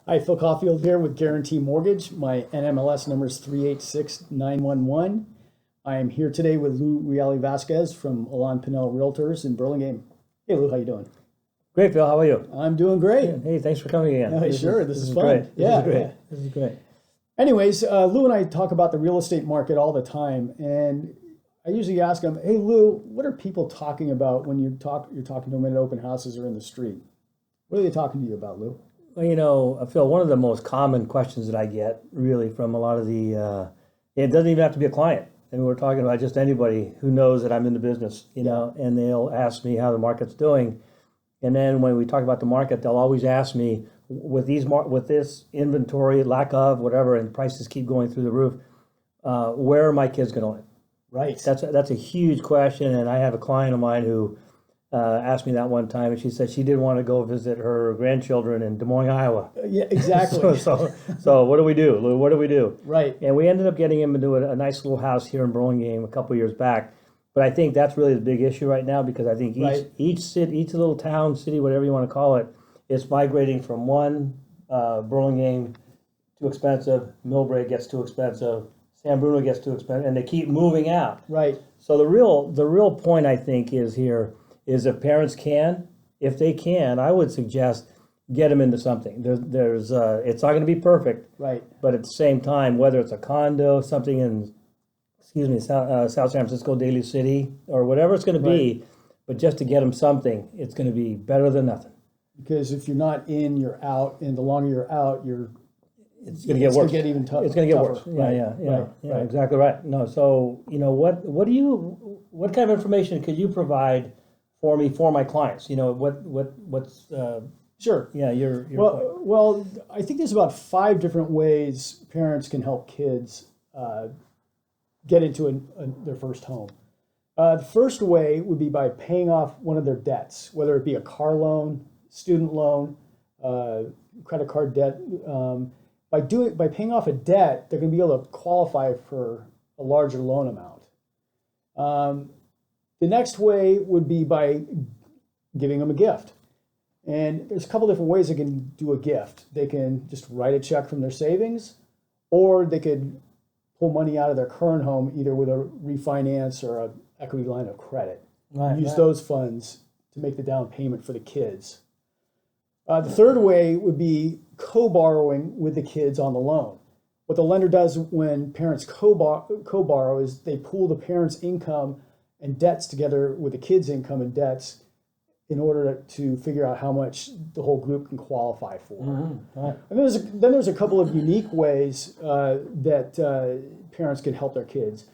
Hi, Phil Caulfield here with Guarantee Mortgage. My NMLS number is 386911. I am here today with Lou Realyvasquez from Alain Pinel Realtors in Burlingame. Hey, Lou, how you doing? Great, Phil. How are you? I'm doing great. Hey, thanks for coming again. Sure, this is fun. Great. Yeah, This is great. yeah. This is great. Anyways, Lou and I talk about the real estate market all the time, and I usually ask him, "Hey, Lou, what are people talking about when you're talking to them at open houses or in the street? What are they talking to you about, Lou?" Well, Phil, one of the most common questions that I get really from a lot of it doesn't even have to be a client. And we're talking about just anybody who knows that I'm in the business, and they'll ask me how the market's doing. And then when we talk about the market, they'll always ask me, with this inventory, lack of whatever, and prices keep going through the roof, where are my kids going to live? Right. That's a huge question, and I have a client of mine who asked me that one time, and she said she did want to go visit her grandchildren in Des Moines, Iowa. Yeah, exactly. So what do we do, Lou? What do we do? Right. And we ended up getting him into a nice little house here in Burlingame a couple years back. But I think that's really the big issue right now, because I think each little town, city, whatever you want to call it, is migrating from one Burlingame too expensive, Millbrae gets too expensive, San Bruno gets too expensive, and they keep moving out. Right. So the real point, I think, is if parents can, if they can, I would suggest get them into something. There's it's not going to be perfect, Right. but at the same time, whether it's a condo, something in South San Francisco, Daly City, or whatever it's going to be, but just to get them something, it's going to be better than nothing. Because if you're not in, you're out, and the longer you're out, It's going to get worse. It's going to get even tougher. It's going to get tougher. worse. Yeah, Right. exactly right. No, so what kind of information could you provide for me, for my clients? What's Sure. your Well, I think there's about 5 different ways parents can help kids get into their first home. The first way would be by paying off one of their debts, whether it be a car loan, student loan, credit card debt. By paying off a debt, they're going to be able to qualify for a larger loan amount. The next way would be by giving them a gift. And there's a couple different ways they can do a gift. They can just write a check from their savings, or they could pull money out of their current home, either with a refinance or an equity line of credit. Use those funds to make the down payment for the kids. The third way would be co-borrowing with the kids on the loan. What the lender does when parents co-borrow is they pool the parents' income and debts together with the kids' income and debts in order to figure out how much the whole group can qualify for. Right. And then there's a couple of unique ways that parents can help their kids.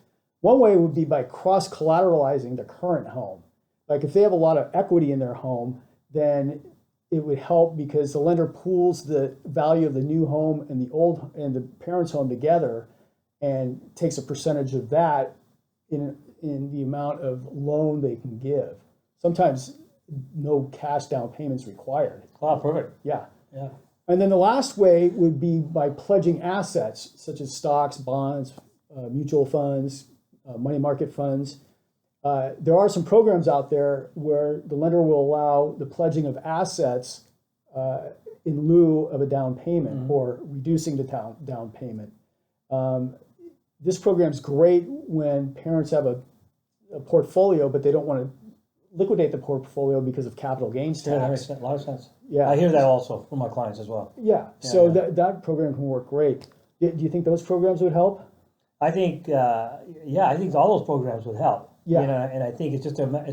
One way would be by cross-collateralizing their current home. Like if they have a lot of equity in their home, then it would help because the lender pools the value of the new home and the parents' home together and takes a percentage of that in the amount of loan they can give. Sometimes no cash down payments required. Oh, perfect. Yeah. Yeah. And then the last way would be by pledging assets such as stocks, bonds, mutual funds, money market funds. There are some programs out there where the lender will allow the pledging of assets in lieu of a down payment or reducing the down payment. This program is great when parents have a portfolio, but they don't want to liquidate the portfolio because of capital gains tax. Yeah, that makes a lot of sense. Yeah. I hear that also from my clients as well. Yeah, so that program can work great. Do you think those programs would help? I think, I think all those programs would help. Yeah. And I think it's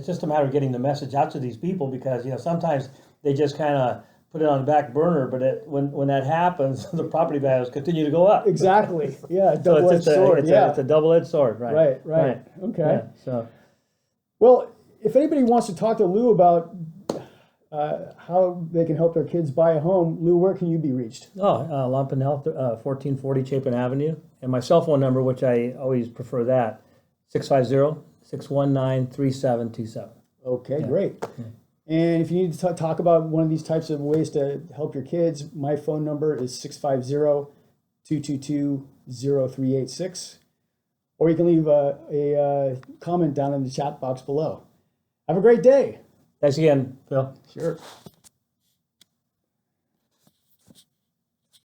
just a matter of getting the message out to these people, because sometimes they just kind of put it on the back burner, but when that happens, the property values continue to go up. Exactly. Yeah, So double-edged sword. it's a double-edged sword, right? Right. Okay. Yeah, so. Well, if anybody wants to talk to Lou about how they can help their kids buy a home, Lou, where can you be reached? Alain Pinel, 1440 Chapin Avenue. And my cell phone number, which I always prefer that, 650-619-3727. Okay, great. Yeah. And if you need to talk about one of these types of ways to help your kids, my phone number is 650-222-0386. Or you can leave a comment down in the chat box below. Have a great day. Thanks again, Phil. Sure.